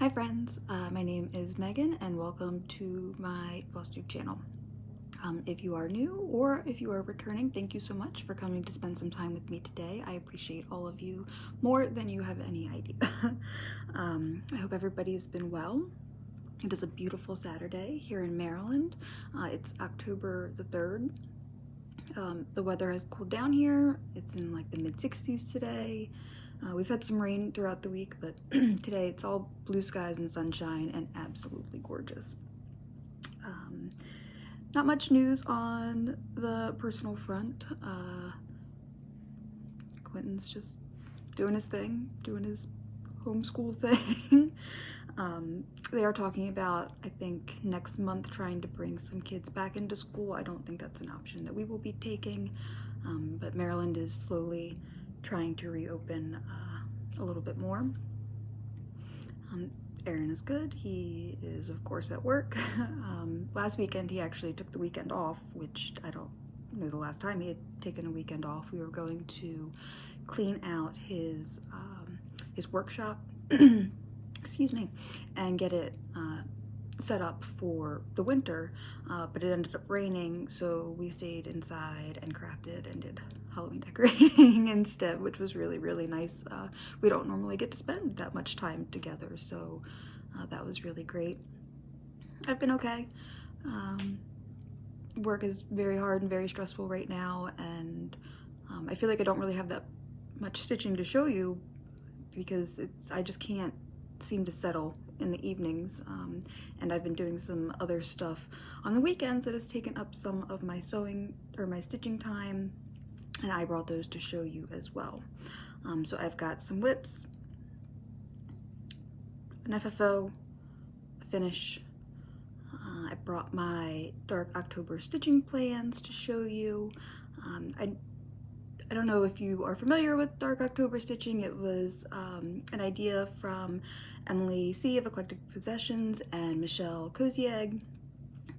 Hi friends, my name is Megan and welcome to my Flosstube channel. If you are new or if you are returning, thank you so much for coming to spend some time with me today. I appreciate all of you more than you have any idea. I hope everybody's been well. It is a beautiful Saturday here in Maryland. It's October the 3rd. The weather has cooled down here. It's in like the mid-60s today. We've had some rain throughout the week, but today it's all blue skies and sunshine and absolutely gorgeous. Not much news on the personal front. Quentin's just doing his thing, doing his homeschool thing. They are talking about, I think, next month trying to bring some kids back into school. I don't think that's an option that we will be taking, but Maryland is slowly trying to reopen a little bit more. Aaron is good. He is, of course, at work. Last weekend, he actually took the weekend off, which I don't know the last time he had taken a weekend off. We were going to clean out his workshop, excuse me, and get it set up for the winter, but it ended up raining, so we stayed inside and crafted and did Halloween decorating instead, which was really, really nice. We don't normally get to spend that much time together, so that was really great. I've been okay. Work is very hard and very stressful right now, and I feel like I don't really have that much stitching to show you because I just can't seem to settle in the evenings, and I've been doing some other stuff on the weekends that has taken up some of my sewing or my stitching time, and I brought those to show you as well. So I've got some whips, an FFO, a finish. I brought my Dark October stitching plans to show you. I don't know if you are familiar with Dark October stitching. It was an idea from Emily C. of Eclectic Possessions and Michelle Cozy Egg,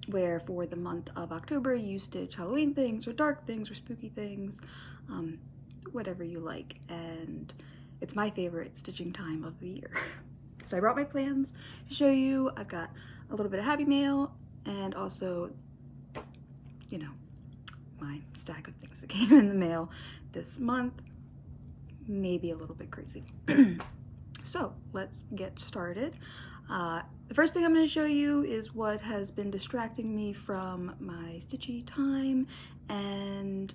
where for the month of October you stitch Halloween things or dark things or spooky things, whatever you like, and it's my favorite stitching time of the year. So I brought my plans to show you. I've got a little bit of Happy Mail and also, you know, my stack of things that came in the mail this month. Maybe a little bit crazy. So let's get started. The first thing I'm going to show you is what has been distracting me from my stitchy time, and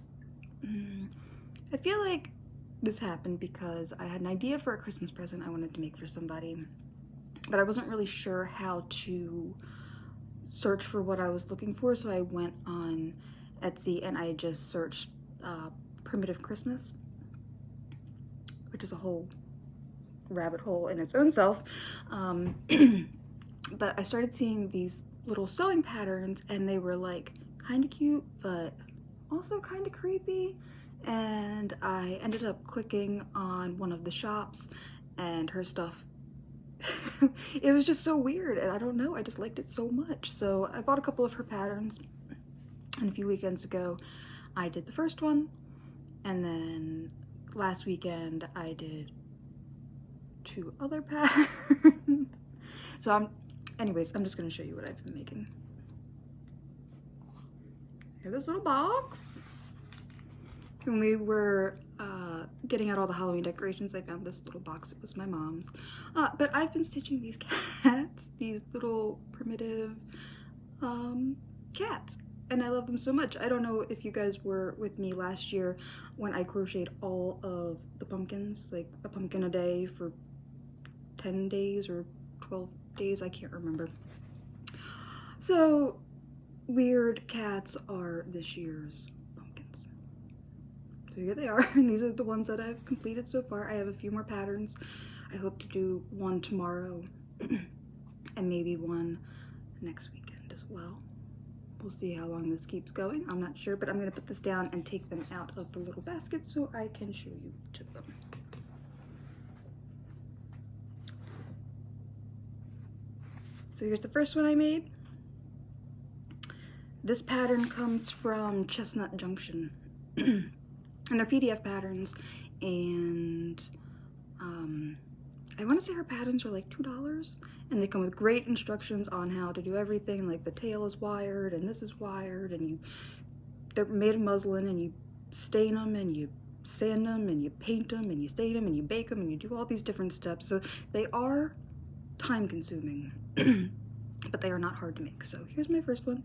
I feel like this happened because I had an idea for a Christmas present I wanted to make for somebody, but I wasn't really sure how to search for what I was looking for, so I went on Etsy and I just searched primitive Christmas, which is a whole rabbit hole in its own self. But I started seeing these little sewing patterns and they were like kind of cute but also kind of creepy, and I ended up clicking on one of the shops and her stuff it was just so weird, and I don't know, I just liked it so much. So I bought a couple of her patterns, and a few weekends ago I did the first one, and then last weekend I did 2 other patterns. So anyways, I'm just gonna show you what I've been making. Here's this little box. When we were getting out all the Halloween decorations, I found this little box. It was my mom's. But I've been stitching these cats, these little primitive cats, and I love them so much. I don't know if you guys were with me last year when I crocheted all of the pumpkins, like a pumpkin a day for 10 days or 12 days, I can't remember. So weird cats are this year's pumpkins. So here they are, and these are the ones that I've completed so far. I have a few more patterns. I hope to do one tomorrow and maybe one next weekend as well. We'll see how long this keeps going. I'm not sure, but I'm going to put this down and take them out of the little basket so I can show you each of them. So here's the first one I made. This pattern comes from Chestnut Junction. And they're PDF patterns, and I want to say her patterns are like $2, and they come with great instructions on how to do everything. Like the tail is wired, and this is wired, and they're made of muslin, and you stain them, and you sand them, and you paint them, and you stain them, and you bake them, and you do all these different steps. So they are time consuming, but they are not hard to make. So here's my first one.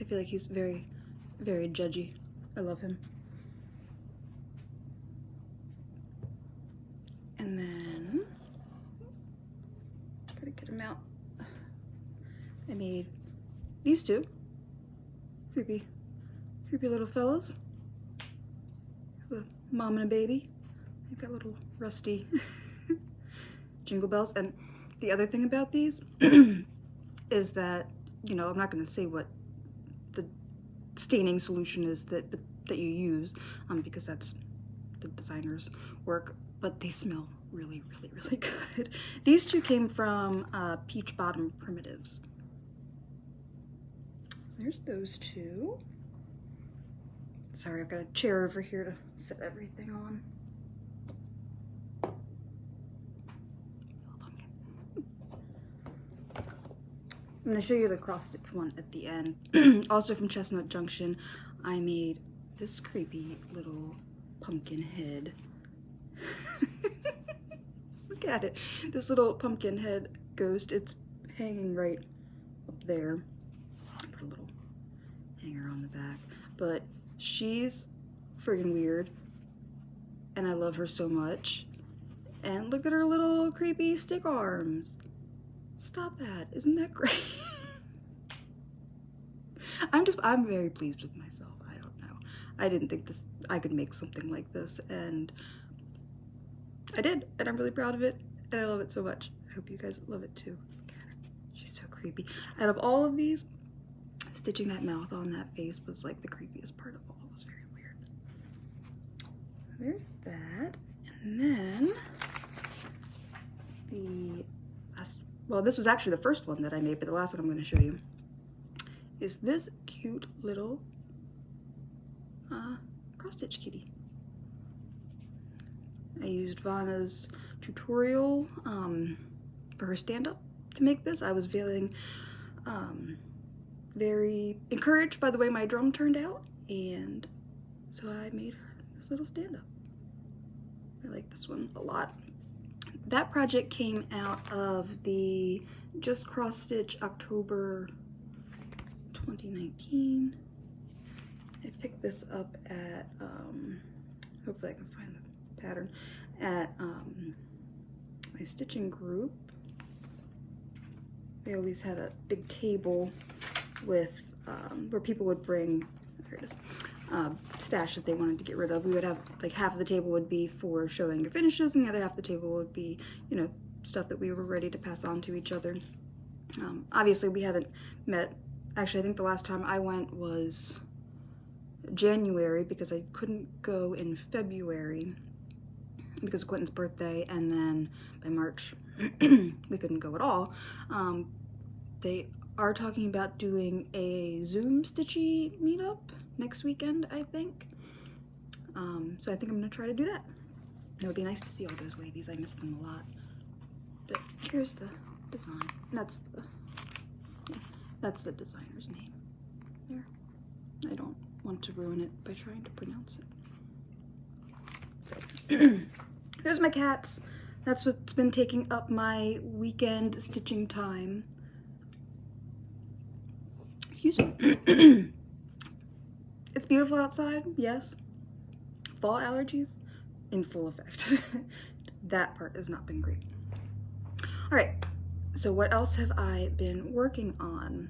I feel like he's very, very judgy. I love him. And then, gotta get him out. I made these two creepy little fellas. The mom and a baby. They've got little rusty jingle bells. And the other thing about these is that, you know, I'm not gonna say what the staining solution is that you use, because that's the designer's work, but they smell really, really, really good. These two came from Peach Bottom Primitives. There's those two. Sorry, I've got a chair over here to set everything on. I'm going to show you the cross-stitch one at the end. Also from Chestnut Junction, I made this creepy little pumpkin head. Look at it. This little pumpkin head ghost. It's hanging right up there. Put a little hanger on the back. But she's friggin' weird, and I love her so much. And look at her little creepy stick arms. Stop that. Isn't that great? I'm very pleased with myself. I don't know. I didn't think I could make something like this, and I did, and I'm really proud of it, and I love it so much. I hope you guys love it too. Look at her. She's so creepy. Out of all of these, stitching that mouth on that face was like the creepiest part of all. It was very weird. There's that. And then well, this was actually the first one that I made, but the last one I'm going to show you is this cute little cross-stitch kitty. I used Vanna's tutorial for her stand-up to make this. I was feeling very encouraged by the way my drum turned out, and so I made her this little stand-up. I like this one a lot. That project came out of the Just Cross Stitch October 2019. I picked this up at, hopefully I can find the pattern, at my stitching group. They always had a big table with, where people would bring, there it is, stash that they wanted to get rid of. We would have, like, half of the table would be for showing your finishes, and the other half of the table would be, you know, stuff that we were ready to pass on to each other. Obviously we haven't met. Actually, I think the last time I went was January, because I couldn't go in February because of Quentin's birthday, and then by March we couldn't go at all. They are talking about doing a Zoom stitchy meetup next weekend, I think. So I think I'm gonna try to do that. It would be nice to see all those ladies. I miss them a lot. But here's the design. That's the designer's name. There. I don't want to ruin it by trying to pronounce it. So there's my cats. That's what's been taking up my weekend stitching time. Excuse me. It's beautiful outside, yes. Fall allergies in full effect. That part has not been great. All right, so what else have I been working on?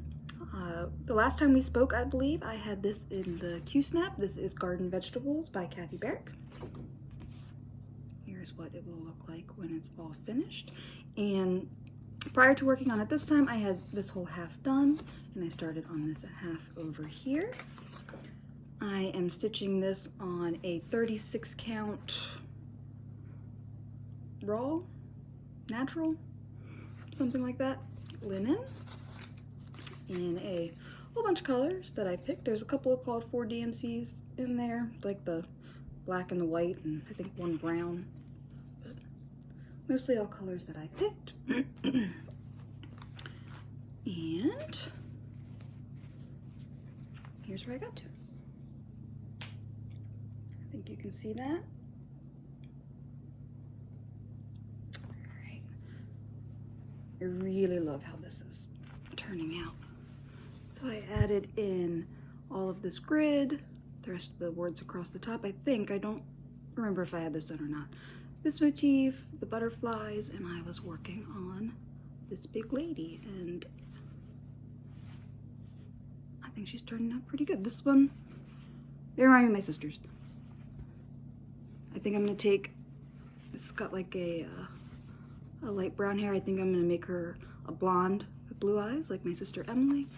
The last time we spoke, I believe, I had this in the Q-Snap. This is Garden Vegetables by Kathy Barrick. Here's what it will look like when it's all finished. And prior to working on it this time, I had this whole half done, and I started on this half over here. I am stitching this on a 36 count raw, natural, something like that, linen, in a whole bunch of colors that I picked. There's a couple of called 4 DMCs in there, like the black and the white, and I think one brown. But mostly all colors that I picked. And here's where I got to. I think you can see that. Alright. I really love how this is turning out. So I added in all of this grid, the rest of the words across the top. I don't remember if I had this done or not. This motif, the butterflies, and I was working on this big lady, and I think she's turning out pretty good. This one, they remind me of my sisters. I think I'm gonna take, this has got like a light brown hair. I think I'm gonna make her a blonde with blue eyes like my sister Emily,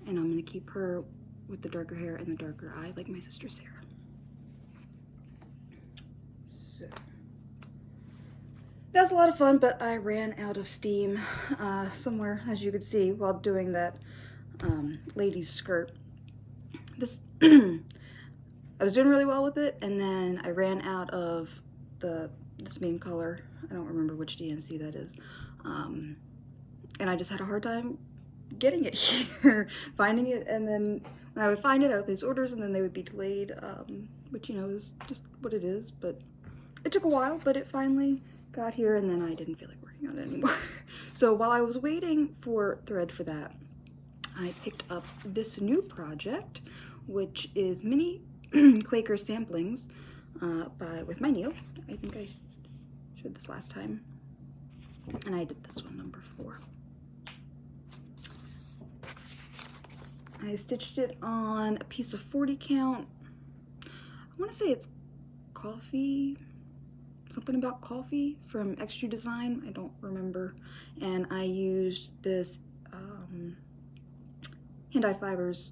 and I'm gonna keep her with the darker hair and the darker eye like my sister Sarah. So that was a lot of fun, but I ran out of steam somewhere, as you could see, while doing that lady's skirt. This I was doing really well with it, and then I ran out of this main color. I don't remember which DMC that is, and I just had a hard time getting it here, finding it, and then when I would find it, I would place orders, and then they would be delayed, which, you know, is just what it is. But it took a while, but it finally got here, and then I didn't feel like working on it anymore. So while I was waiting for thread for that, I picked up this new project, which is mini Quaker samplings with my needle. I think I showed this last time, and I did this one, number 4. I stitched it on a piece of 40 count. I want to say it's coffee, something about coffee from Extra Design. I don't remember. And I used this Hand-Eye Fibers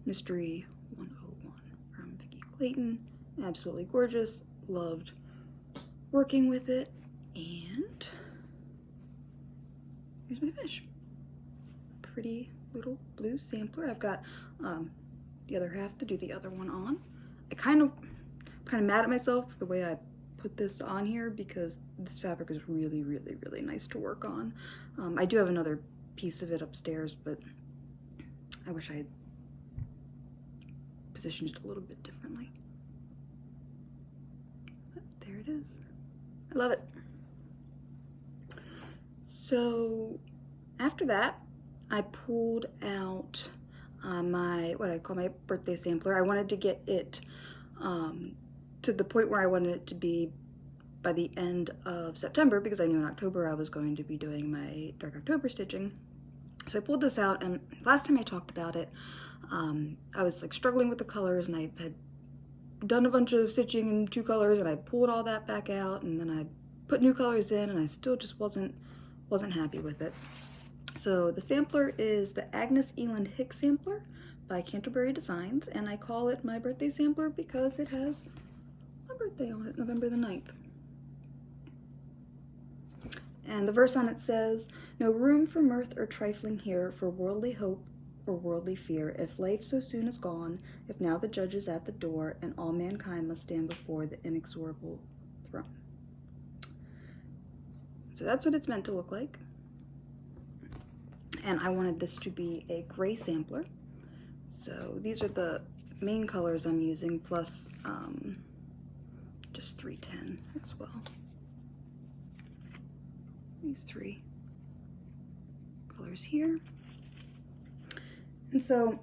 Mystery 101 from Vicki Clayton. Absolutely gorgeous. Loved working with it. And here's my finish. Pretty little blue sampler. I've got the other half to do the other one on. I'm kind of mad at myself for the way I put this on here, because this fabric is really, really, really nice to work on. I do have another piece of it upstairs, but I wish I had positioned it a little bit differently. But there it is. I love it. So after that, I pulled out what I call my birthday sampler. I wanted to get it to the point where I wanted it to be by the end of September, because I knew in October I was going to be doing my Dark October stitching. So I pulled this out, and last time I talked about it, I was like struggling with the colors, and I had done a bunch of stitching in 2 colors, and I pulled all that back out, and then I put new colors in, and I still just wasn't happy with it. So the sampler is the Agnes Eland Hicks sampler by Canterbury Designs, and I call it my birthday sampler because it has my birthday on it, November the 9th. And the verse on it says, "No room for mirth or trifling here, for worldly hope or worldly fear, if life so soon is gone, if now the judge is at the door, and all mankind must stand before the inexorable throne." So that's what it's meant to look like. And I wanted this to be a gray sampler. So these are the main colors I'm using, plus just 310 as well. These 3 colors here. And so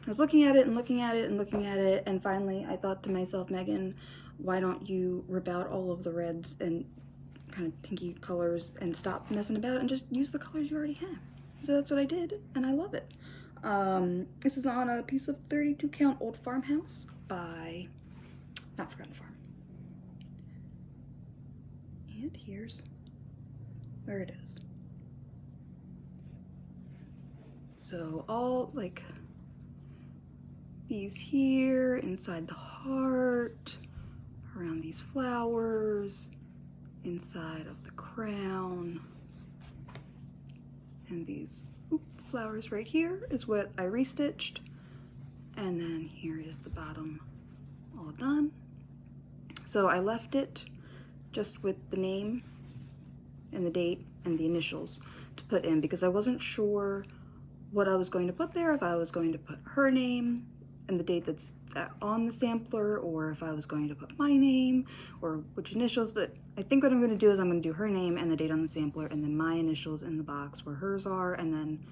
I was looking at it and looking at it and looking at it, and finally I thought to myself, Megan, why don't you rip out all of the reds and kind of pinky colors and stop messing about and just use the colors you already have? So that's what I did, and I love it. This is on a piece of 32 count Old Farmhouse by Not Forgotten Farm. And here's where it is. So all like these here, inside the heart, around these flowers, inside of the crown, and these flowers right here is what I restitched, and then here is the bottom all done. So I left it just with the name and the date and the initials to put in, because I wasn't sure what I was going to put there, if I was going to put her name and the date that's on the sampler, or if I was going to put my name or which initials. But I think what I'm going to do is I'm going to do her name and the date on the sampler, and then my initials in the box where hers are, and then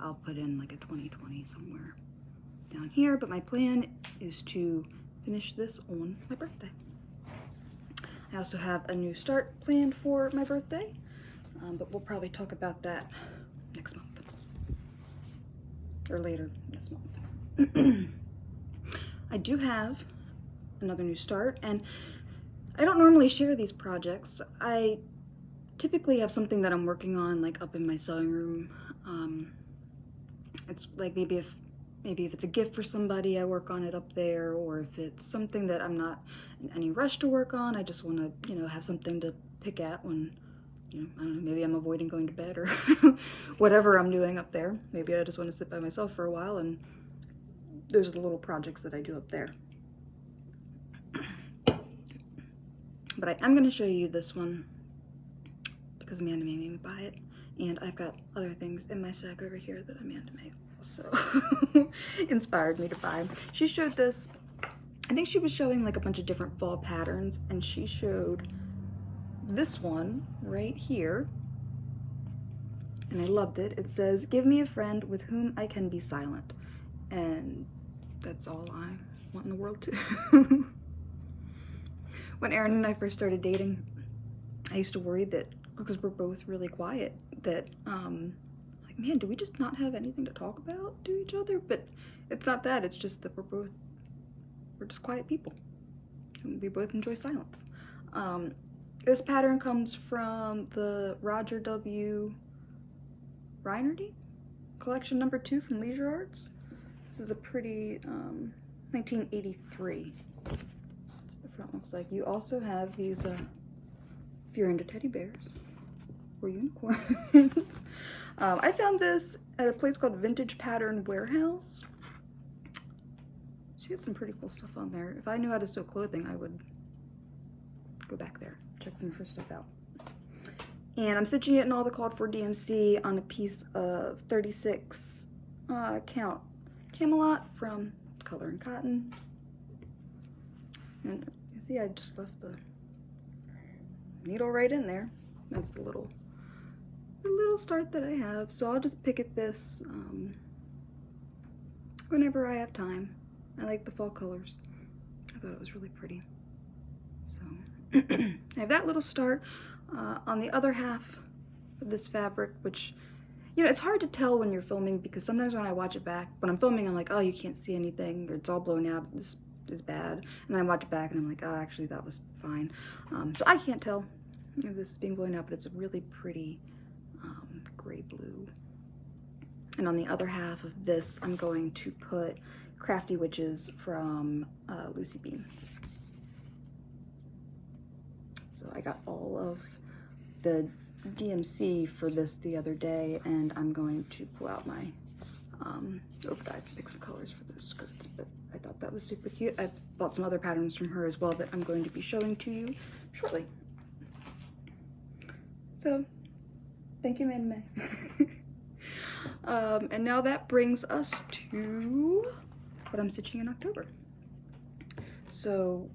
I'll put in like a 2020 somewhere down here. But my plan is to finish this on my birthday. I also have a new start planned for my birthday, but we'll probably talk about that next month or later this month. I do have another new start, and I don't normally share these projects. I typically have something that I'm working on like up in my sewing room. It's like maybe if it's a gift for somebody, I work on it up there, or if it's something that I'm not in any rush to work on, I just want to, you know, have something to pick at when, you know, I don't know, maybe I'm avoiding going to bed or whatever I'm doing up there. Maybe I just want to sit by myself for a while, and those are the little projects that I do up there. But I am going to show you this one because Amanda made me buy it, and I've got other things in my stack over here that Amanda may also inspired me to buy. She showed this, I think she was showing like a bunch of different fall patterns, and she showed this one right here, and I loved it. It says, "Give me a friend with whom I can be silent." And that's all I want in the world to. When Aaron and I first started dating, I used to worry that, because we're both really quiet, that like, man, do we just not have anything to talk about to each other? But it's not that, it's just that we're just quiet people, and we both enjoy silence. This pattern comes from the Roger W. Reinerty collection number 2 from Leisure Arts. This is a pretty 1983. That's what the front looks like. You also have these, if you're into teddy bears or unicorns. I found this at a place called Vintage Pattern Warehouse. She had some pretty cool stuff on there. If I knew how to sew clothing, I would go back there, check some of her stuff out. And I'm stitching it in all the called for DMC on a piece of 36 count Camelot from Color and Cotton. And you see, I just left the needle right in there. That's the little start that I have. So I'll just pick at this whenever I have time. I like the fall colors. I thought it was really pretty. So I have that little start on the other half of this fabric, which, you know, it's hard to tell when you're filming, because sometimes when I watch it back, when I'm filming, I'm like, oh, you can't see anything, or it's all blown out, this is bad. And then I watch it back and I'm like, oh, actually that was fine. So I can't tell if this is being blown out, but it's a really pretty gray blue. And on the other half of this, I'm going to put Crafty Witches from Lucy Bean. So I got all of the DMC for this the other day, and I'm going to pull out my overdyes and pick some colors for those skirts. But I thought that was super cute. I bought some other patterns from her as well that I'm going to be showing to you shortly. So thank you, Amanda May. And now that brings us to what I'm stitching in October. So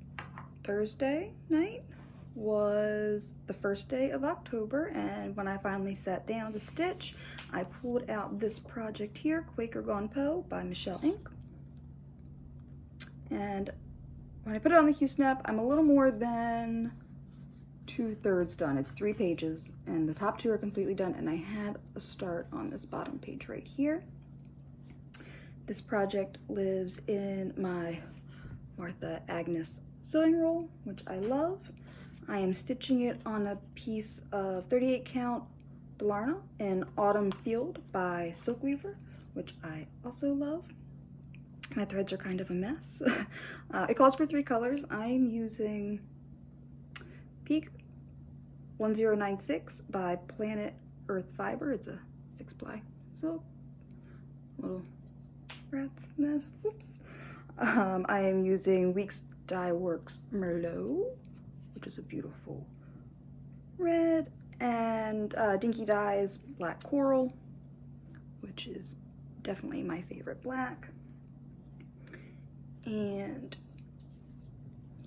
Thursday night was the first day of October, and when I finally sat down to stitch, I pulled out this project here, Quaker Gone Po by Michelle Inc. And when I put it on the Hue Snap, I'm a little more than 2/3 done. It's 3 pages, and the top 2 are completely done, and I had a start on this bottom page right here. This project lives in my Martha Agnes sewing roll, which I love. I am stitching it on a piece of 38 count Blarna in Autumn Field by Silkweaver, which I also love. My threads are kind of a mess. It calls for 3 colors. I'm using Peak 1096 by Planet Earth Fiber. It's a 6-ply silk. Little rat's nest. Whoops. I am using Weeks Dye Works Merlot which is a beautiful red, and Dinky Dye's Black Coral, which is definitely my favorite black. And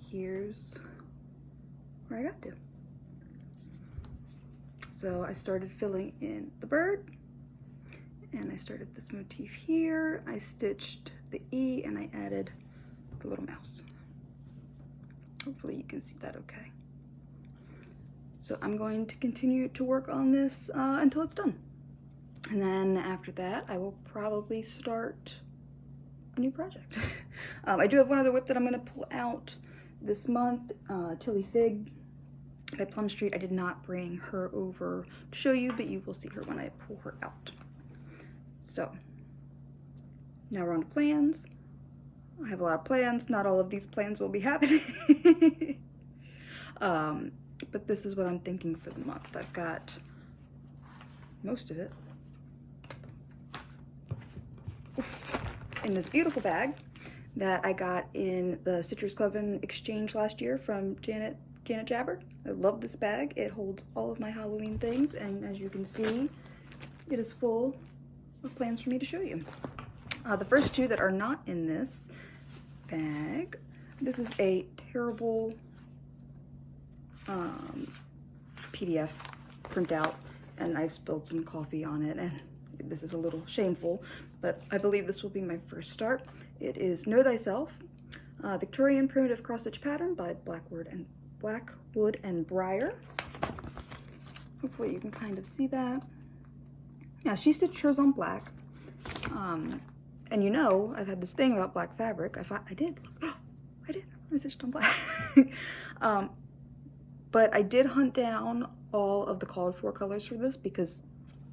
here's where I got to. So I started filling in the bird, and I started this motif here. I stitched the E and I added the little mouse. Hopefully you can see that okay. So I'm going to continue to work on this until it's done. And then after that, I will probably start a new project. I do have one other whip that I'm gonna pull out this month, Tilly Fig by Plum Street. I did not bring her over to show you, but you will see her when I pull her out. So now we're on to plans. I have a lot of plans. Not all of these plans will be happening. But this is what I'm thinking for the month. I've got most of it in this beautiful bag that I got in the Citrus Coven exchange last year from Janet Jabber. I love this bag. It holds all of my Halloween things, and as you can see, it is full of plans for me to show you. The first two that are not in this bag, this is a terrible PDF printout, and I spilled some coffee on it, and this is a little shameful, but I believe this will be my first start. It is Know Thyself, Victorian Primitive Cross-Stitch Pattern by Blackwood and Briar. Hopefully you can kind of see that. Now, she stitched hers on black, and you know, I've had this thing about black fabric. I did, I stitched on black. But I did hunt down all of the called for colors for this, because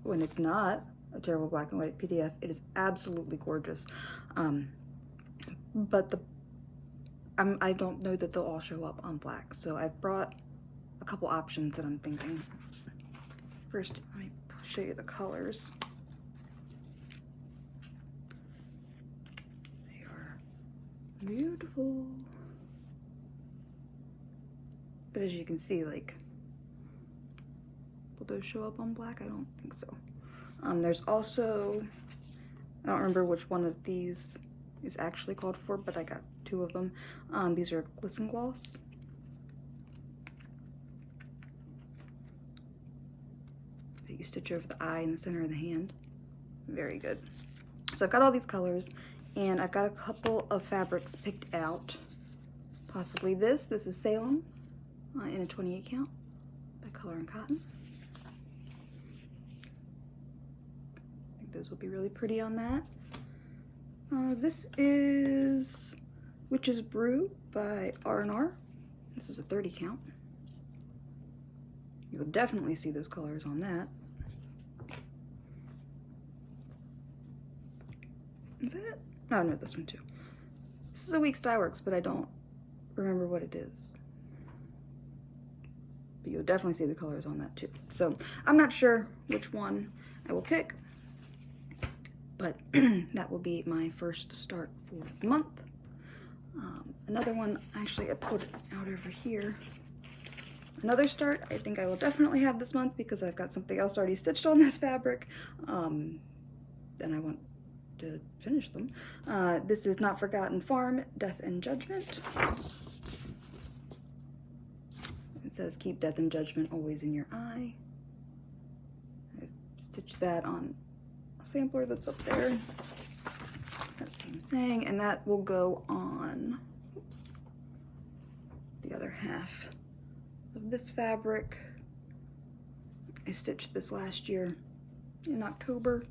when it's not a terrible black and white PDF, it is absolutely gorgeous. But I don't know that they'll all show up on black, so I've brought a couple options that I'm thinking. First, let me show you the colors. They are beautiful. But as you can see, like, will those show up on black? I don't think so. There's also, I don't remember which one of these is actually called for, but I got two of them. These are Glisten Gloss. That you stitch over the eye in the center of the hand. Very good. So I've got all these colors, and I've got a couple of fabrics picked out. Possibly this. This is Salem in a 28 count by Color and Cotton. I think those will be really pretty on that. This is Witch's Brew by R&R. This is a 30 count. You'll definitely see those colors on that. Is that it? Oh no, this one too. This is a Weeks Dye Works, but I don't remember what it is. But you'll definitely see the colors on that too. So I'm not sure which one I will pick, but that will be my first start for the month. Another one, actually I put it out over here. Another start I think I will definitely have this month, because I've got something else already stitched on this fabric, and I want to finish them. This is Not Forgotten Farm, Death and Judgment. It says, keep death and judgment always in your eye. I stitched that on a sampler that's up there. That same thing, and that will go on, oops, the other half of this fabric. I stitched this last year in October,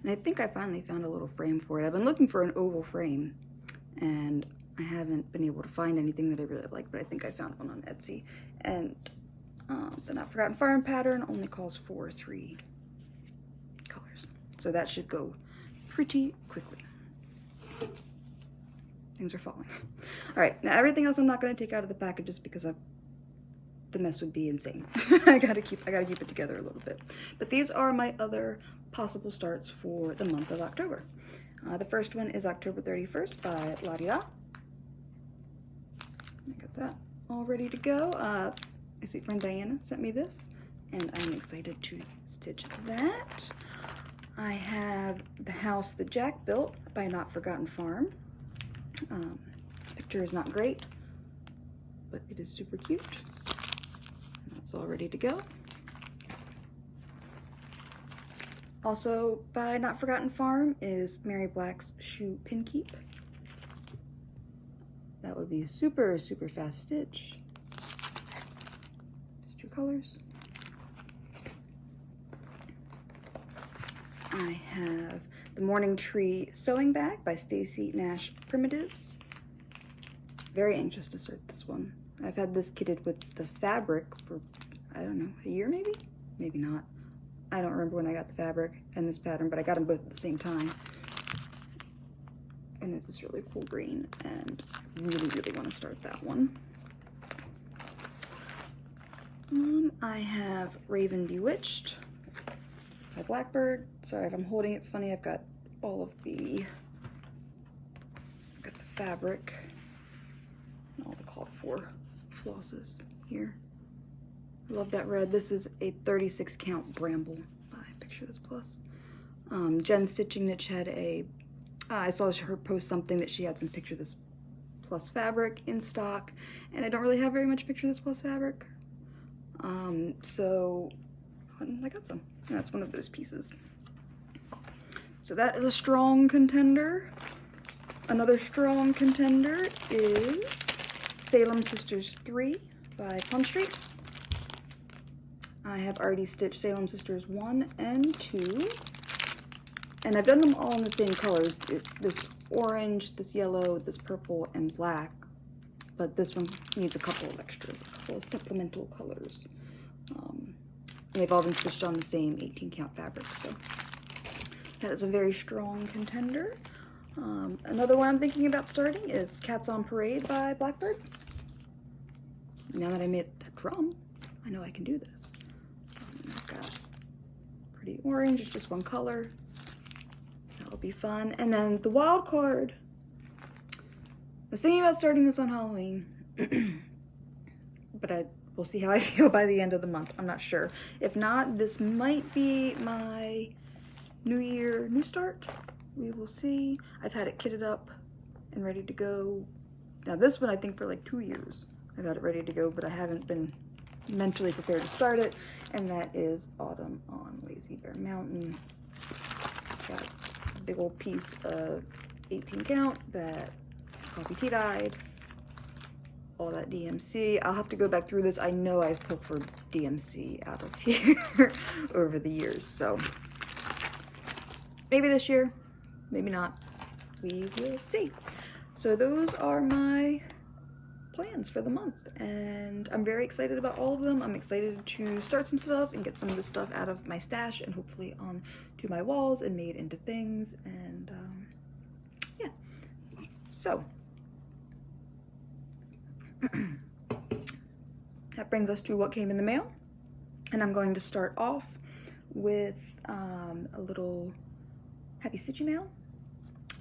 and I think I finally found a little frame for it. I've been looking for an oval frame, and I haven't been able to find anything that I really like, but I think I found one on Etsy. And the Not Forgotten Farm pattern only calls for 3 colors, so that should go pretty quickly. Things are falling. All right, now everything else I'm not going to take out of the packages, because the mess would be insane. I gotta keep it together a little bit. But these are my other possible starts for the month of October. The first one is October 31st by La Di Da. I got that all ready to go. My sweet friend Diana sent me this, and I'm excited to stitch that. I have The House That Jack Built by Not Forgotten Farm. Picture is not great, but it is super cute. That's all ready to go. Also by Not Forgotten Farm is Mary Black's Shoe Pin Keep. That would be a super, super fast stitch. Just 2 colors. I have the Morning Tree Sewing Bag by Stacy Nash Primitives. Very anxious to start this one. I've had this kitted with the fabric for, I don't know, a year maybe? Maybe not. I don't remember when I got the fabric and this pattern, but I got them both at the same time. And it's this really cool green, and I really, really want to start that one. I have Raven Bewitched by Blackbird. Sorry if I'm holding it funny, I've got all of the, fabric and all the called for flosses here. I love that red. This is a 36 count Bramble by Picture This Plus. Jen Stitching Niche had a, I saw her post something that she had some Picture This Plus fabric in stock, and I don't really have very much Picture This Plus fabric. So I got some, and that's one of those pieces. So that is a strong contender. Another strong contender is Salem Sisters 3 by Plum Street. I have already stitched Salem Sisters 1 and 2, and I've done them all in the same colors. This orange, this yellow, this purple, and black, but this one needs a couple of extras, a couple of supplemental colors. They've all been stitched on the same 18 count fabric, so that is a very strong contender. Another one I'm thinking about starting is Cats on Parade by Blackbird. Now that I made that drum, I know I can do this. I've got pretty orange, it's just one color. That'll be fun. And then the wild card. I was thinking about starting this on Halloween, but we'll see how I feel by the end of the month. I'm not sure. If not, this might be my New Year new start. We will see. I've had it kitted up and ready to go. Now this one I think for like 2 years I've had it ready to go, but I haven't been mentally prepared to start it, and that is Autumn on Lazy Bear Mountain. Got a big old piece of 18 count that coffee tea dyed, all that DMC. I'll have to go back through this. I know I've pilfered DMC out of here over the years, so maybe this year, maybe not. We will see. So those are my plans for the month, and I'm very excited about all of them. I'm excited to start some stuff and get some of this stuff out of my stash and hopefully on to my walls and made into things, and yeah. So that brings us to what came in the mail, and I'm going to start off with a little happy stitching mail.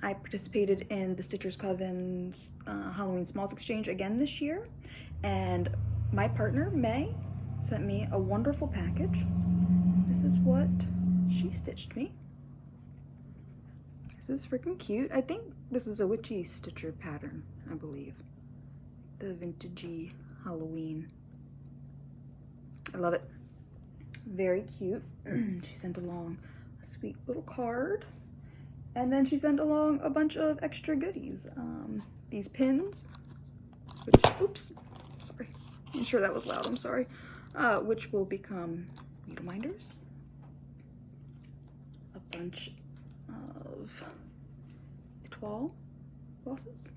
I participated in the Stitchers Coven's Halloween Smalls Exchange again this year, and my partner, May, sent me a wonderful package. This is what she stitched me. This is freaking cute. I think this is a witchy stitcher pattern, I believe. The vintagey Halloween. I love it. Very cute. She sent along a sweet little card. And then she sent along a bunch of extra goodies. These pins, which, oops, sorry. I'm sure that was loud, I'm sorry. Which will become needle minders. A bunch of toile glosses.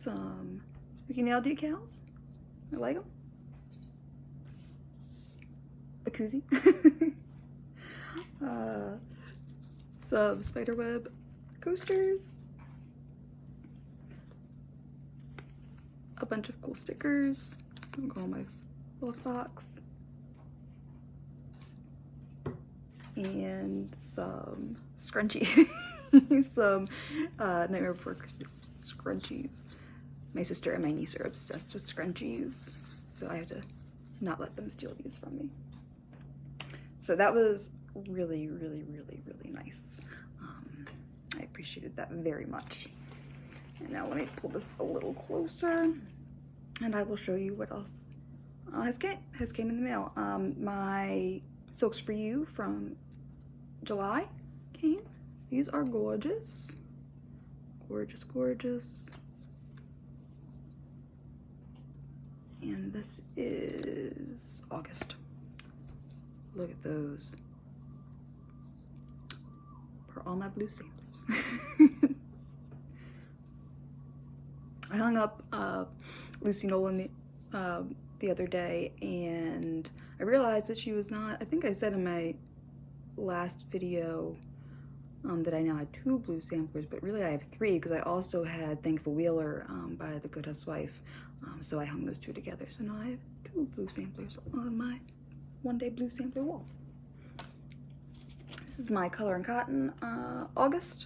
Some spooky nail decals. I like them. A koozie. Some spiderweb coasters, a bunch of cool stickers. I'm gonna go in my floss box, and some scrunchies. Some Nightmare Before Christmas scrunchies. My sister and my niece are obsessed with scrunchies, so I have to not let them steal these from me. So that was really, really, really, really nice. I appreciated that very much. And now let me pull this a little closer, and I will show you what else has came in the mail. My Silks For You from July came. These are gorgeous. Gorgeous, gorgeous. And this is August. Look at those. For all my blue samplers. I hung up Lucy Nolan the other day, and I realized that she was not, I think I said in my last video that I now had 2 blue samplers, but really I have 3 because I also had Thankful Wheeler by The Good Housewife, so I hung those 2 together. So now I have 2 blue samplers on my one-day blue sampler wall. This is my Color and Cotton August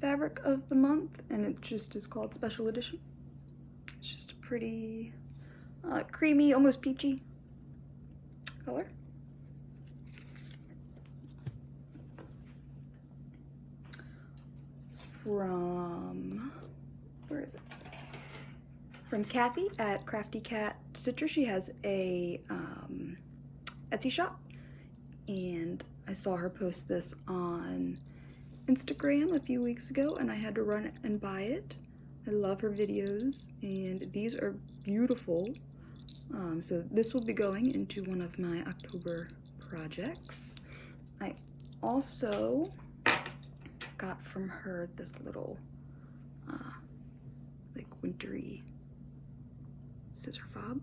fabric of the month, and it just is called Special Edition. It's just a pretty creamy, almost peachy color. From, where is it? From Kathy at Crafty Cat Stitcher. She has a Etsy shop, and I saw her post this on Instagram a few weeks ago, and I had to run and buy it. I love her videos, and these are beautiful. So this will be going into one of my October projects. I also got from her this little like wintry scissor fob.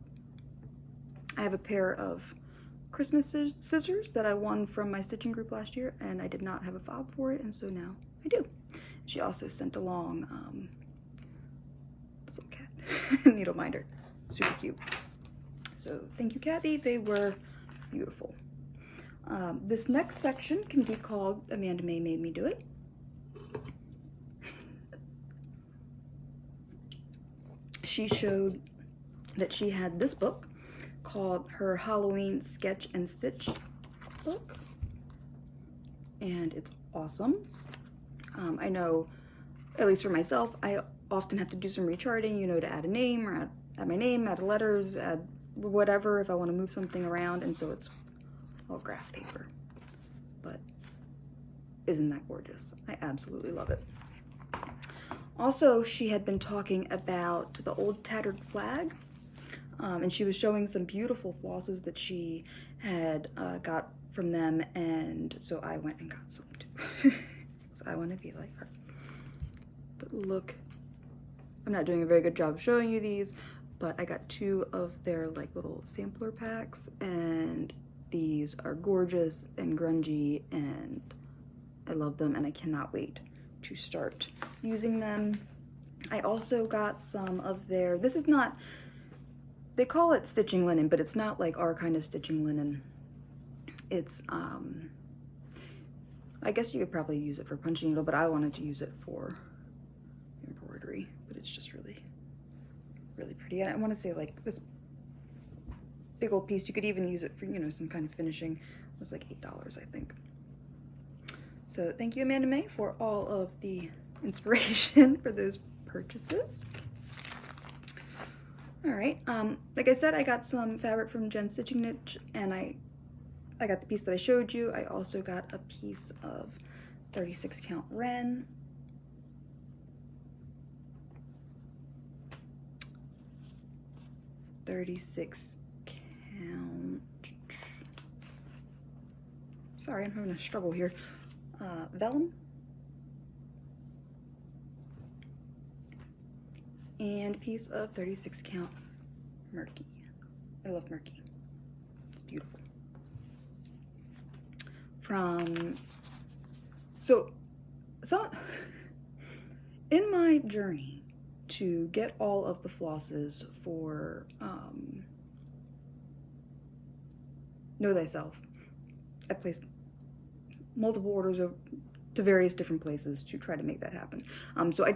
I have a pair of Christmas scissors that I won from my stitching group last year, and I did not have a fob for it, and so now I do. She also sent along this little cat needle minder, super cute. So thank you, Kathy. They were beautiful. This next section can be called Amanda May Made Me Do It. She showed that she had this book called her Halloween Sketch and Stitch book, and it's awesome. I know, at least for myself, I often have to do some recharting, you know, to add a name or add my name, add letters, add whatever if I want to move something around, and so it's all graph paper. But isn't that gorgeous? I absolutely love it. Also, she had been talking about the old tattered flag, and she was showing some beautiful flosses that she had got from them, and so I went and got some too. So I want to be like her. But look, I'm not doing a very good job of showing you these, but I got 2 of their like little sampler packs, and these are gorgeous and grungy, and I love them, and I cannot wait to start using them. I also got some of their, this is not, they call it stitching linen, but it's not like our kind of stitching linen. It's I guess you could probably use it for punching needle, but I wanted to use it for embroidery. But it's just really, really pretty. And I want to say, like, this big old piece, you could even use it for, you know, some kind of finishing. It was like $8, I think. So thank you, Amanda May, for all of the inspiration for those purchases. All right, like I said, I got some fabric from Jen's Stitching Niche, and I got the piece that I showed you. I also got a piece of 36 count Ren. Sorry, I'm having a struggle here. Vellum. And a piece of 36 count Murky. I love Murky. It's beautiful. So in my journey to get all of the flosses for Know Thyself, I placed multiple orders to various different places to try to make that happen. So I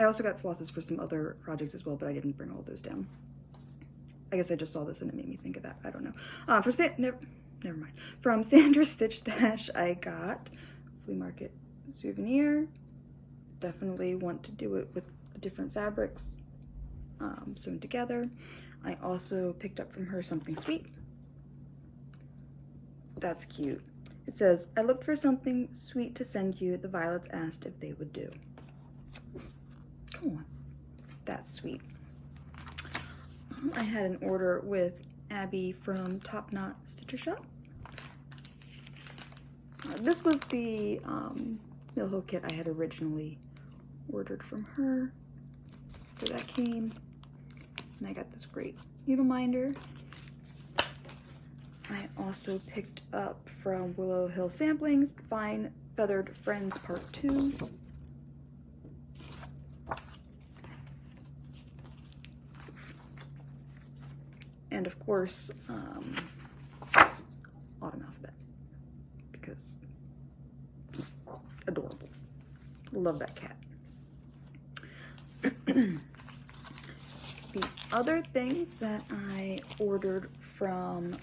also got flosses for some other projects as well, but I didn't bring all those down. I guess I just saw this and it made me think of that. I don't know. Never mind. From Sandra's Stitch Stash, I got flea market souvenir. Definitely want to do it with the different fabrics sewn together. I also picked up from her something sweet. That's cute. It says, I looked for something sweet to send you. The violets asked if they would do. Come on. That's sweet. I had an order with Abby from Top Knot Stitcher Shop. This was the Mill Hill kit I had originally ordered from her. So that came, and I got this great needle minder. I also picked up from Willow Hill Samplings, Fine Feathered Friends Part 2. And of course, Autumn Alphabet, because it's adorable. Love that cat. The other things that I ordered from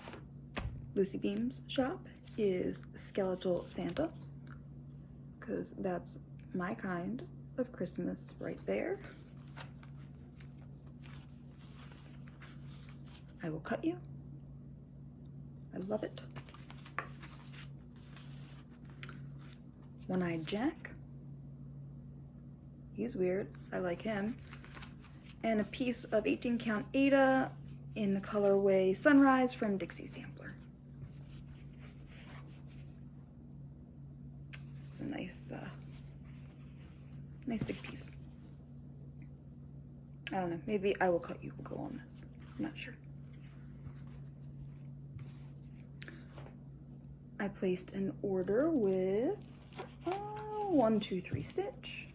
Lucy Beam's shop is Skeletal Santa, because that's my kind of Christmas right there. I will cut you. I love it. One-Eyed Jack. He's weird. I like him. And a piece of 18 count Ada in the colorway Sunrise from Dixie Sampler. It's a nice big piece. I don't know, maybe I Will Cut You will go on this. I'm not sure. I placed an order with 123 Stitch.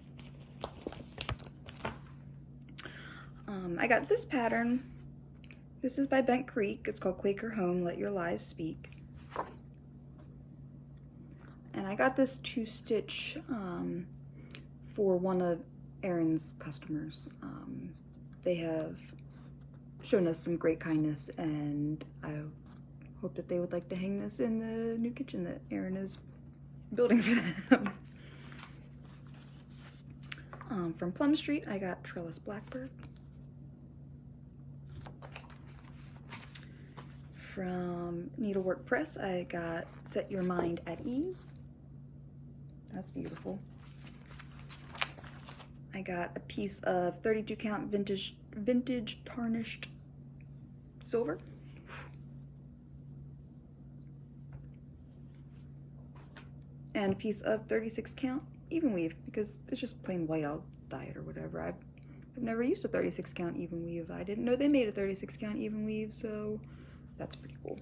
I got this pattern. This is by Bent Creek. It's called Quaker Home, Let Your Lives Speak. And I got this to stitch for one of Erin's customers. They have shown us some great kindness, and I hope that they would like to hang this in the new kitchen that Erin is building for them. From Plum Street, I got Trellis Blackbird. From Needlework Press, I got Set Your Mind at Ease. That's beautiful. I got a piece of 32 count vintage tarnished silver. And a piece of 36 count even weave, because it's just plain white. I'll dye it or whatever. I've never used a 36 count even weave. I didn't know they made a 36 count even weave, so that's pretty cool.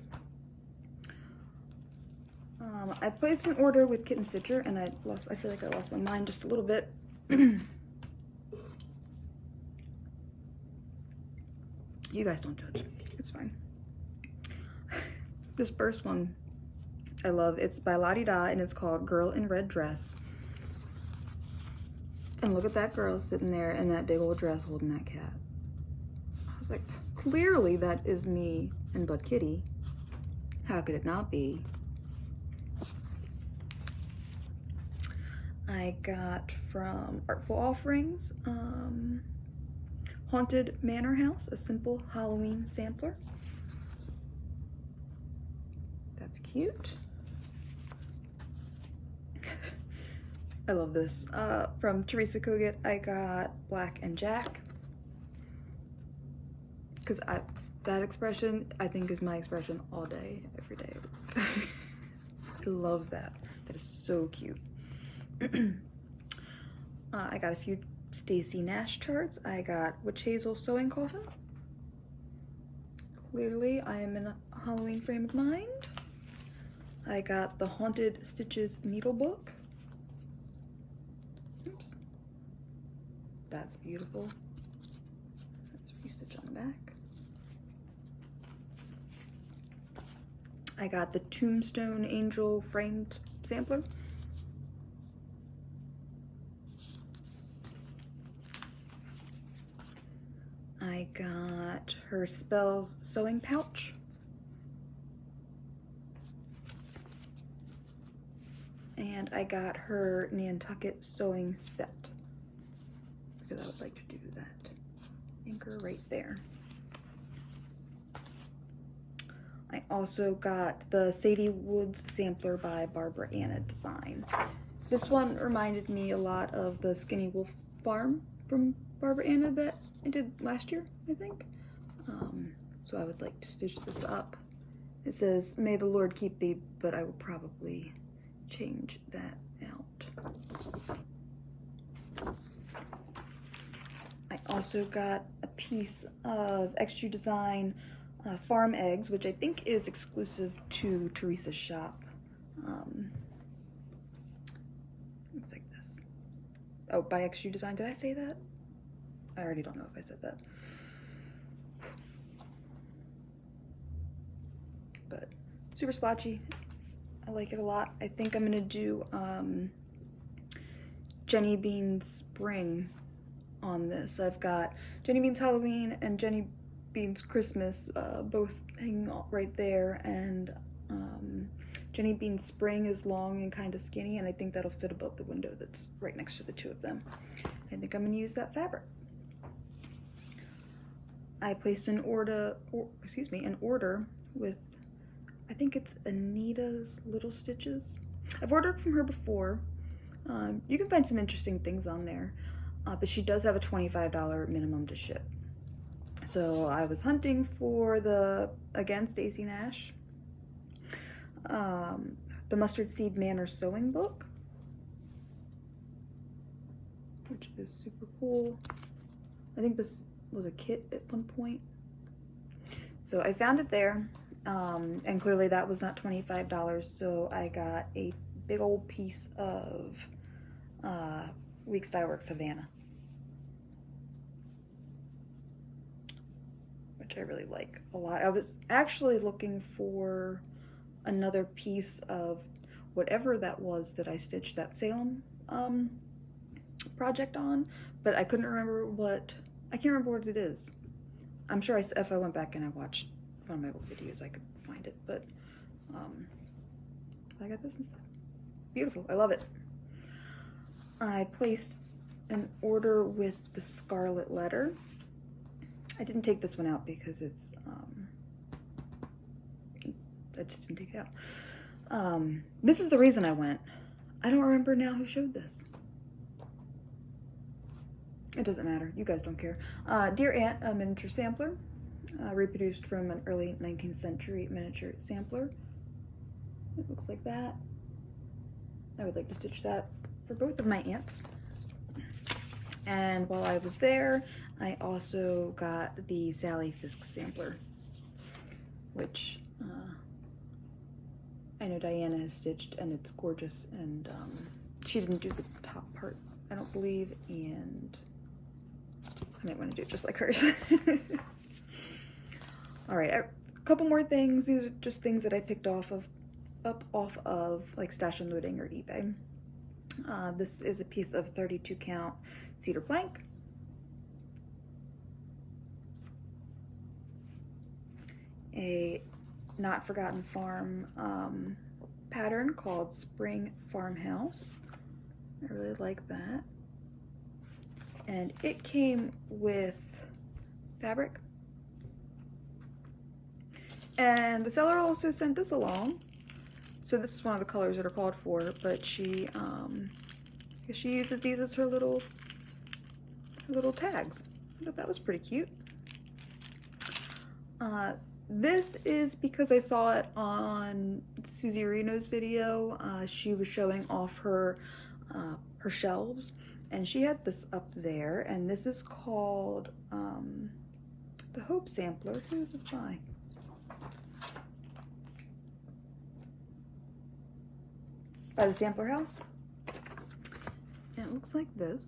I placed an order with Kitten Stitcher, and I feel like I lost my mind just a little bit. You guys don't judge. It's fine. This first one I love. It's by Lottie Da, and it's called Girl in Red Dress. And look at that girl sitting there in that big old dress holding that cat. I was like, clearly that is me and Bud Kitty. How could it not be? I got from Artful Offerings, Haunted Manor House, a simple Halloween sampler. That's cute. I love this. From Teresa Kogut, I got Black and Jack. Because that expression, I think, is my expression all day, every day. I love that. That is so cute. I got a few Stacy Nash charts. I got Witch Hazel Sewing Coffin. Clearly, I am in a Halloween frame of mind. I got the Haunted Stitches Needle Book. Oops. That's beautiful. That's re-stitch on the back. I got the Tombstone Angel framed sampler. got her Spells sewing pouch. And I got her Nantucket sewing set because I would like to do that. Anchor right there. I also got the Sadie Woods sampler by Barbara Anna Design. This one reminded me a lot of the Skinny Wolf Farm from Barbara Anna that I did last year, I think. So I would like to stitch this up. It says, "May the Lord keep thee," but I will probably change that out. I also got a piece of Extra Design farm eggs, which I think is exclusive to Teresa's shop. Looks like this. Oh, by Extra Design. Did I say that? I already don't know if I said that. But super splotchy. I like it a lot. I think I'm gonna do Jenny Bean's Spring on this. I've got Jenny Bean's Halloween and Jenny Bean's Christmas both hanging right there, and Jenny Bean's Spring is long and kind of skinny, and I think that'll fit above the window that's right next to the two of them. I think I'm gonna use that fabric. I placed an order with, I think it's Anita's Little Stitches. I've ordered from her before. You can find some interesting things on there, but she does have a $25 minimum to ship. So I was hunting for again, Stacy Nash, the Mustard Seed Manor sewing book, which is super cool. I think this was a kit at one point. So I found it there, and clearly that was not $25, so I got a big old piece of Weeks Dye Works Havana, which I really like a lot. I was actually looking for another piece of whatever that was that I stitched that Salem project on, but I couldn't remember I can't remember what it is. I'm sure if I went back and I watched one of my old videos, I could find it, but I got this instead. Beautiful, I love it. I placed an order with the Scarlet Letter. I didn't take this one out because it's, I just didn't take it out. This is the reason I went. I don't remember now who showed this. It doesn't matter, you guys don't care. Dear Aunt, a miniature sampler, reproduced from an early 19th century miniature sampler. It looks like that. I would like to stitch that for both of my aunts. And while I was there, I also got the Sally Fisk sampler, which I know Diana has stitched, and it's gorgeous, and she didn't do the top part, I don't believe, and I might want to do it just like hers. All right, a couple more things. These are just things that I picked off of like Stash and Loading or eBay. This is a piece of 32 count cedar plank. A Not Forgotten Farm pattern called Spring Farmhouse. I really like that. And it came with fabric. And the seller also sent this along. So this is one of the colors that are called for, but she uses these as her little tags. I thought that was pretty cute. This is because I saw it on Susie Reno's video. She was showing off her shelves, and she had this up there, and this is called the Hope Sampler. Who is this by? By the Sampler House. And it looks like this.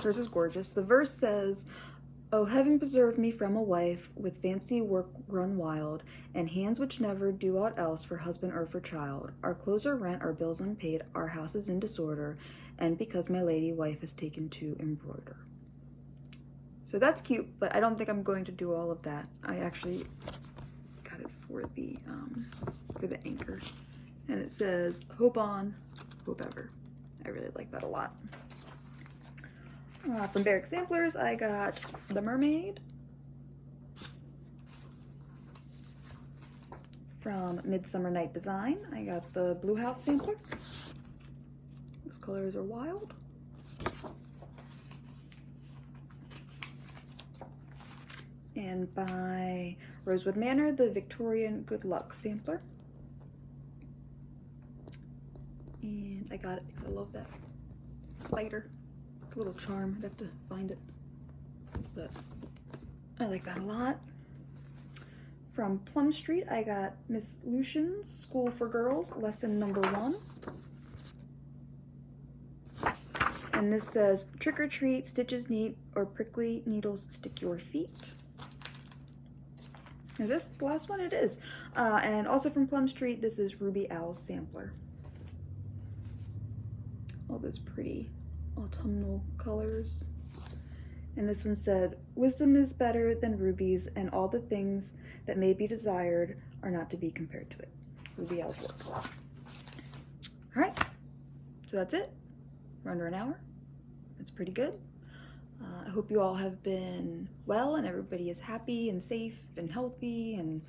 Hers is gorgeous. The verse says, "Oh, heaven preserve me from a wife with fancy work run wild, and hands which never do aught else for husband or for child. Our clothes are rent, our bills unpaid, our house is in disorder, and because my lady wife has taken to embroider." So that's cute, but I don't think I'm going to do all of that. I actually got it for the anchor. And it says, hope on, hope ever. I really like that a lot. From Barrick Samplers, I got the mermaid. From Midsummer Night Design, I got the Blue House sampler. Those colors are wild. And by Rosewood Manor, the Victorian Good Luck sampler. And I got it because I love that spider. It's a little charm. I'd have to find it. But I like that a lot. From Plum Street, I got Miss Lucian's School for Girls, lesson number 1. And this says, trick or treat, stitches neat, or prickly needles stick your feet. Is this the last one? It is. And also from Plum Street, this is Ruby Owl's sampler. All those pretty autumnal colors. And this one said, wisdom is better than rubies, and all the things that may be desired are not to be compared to it. Ruby Owl's work. All right, so that's it. We're under an hour. That's pretty good. I hope you all have been well and everybody is happy and safe and healthy, and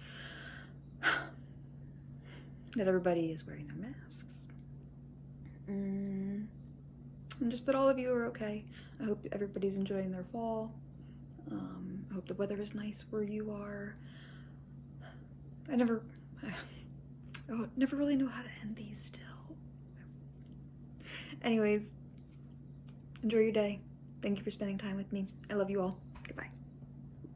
that everybody is wearing their masks. And just that all of you are okay. I hope everybody's enjoying their fall. I hope the weather is nice where you are. I never really know how to end these still. Anyways, enjoy your day. Thank you for spending time with me. I love you all.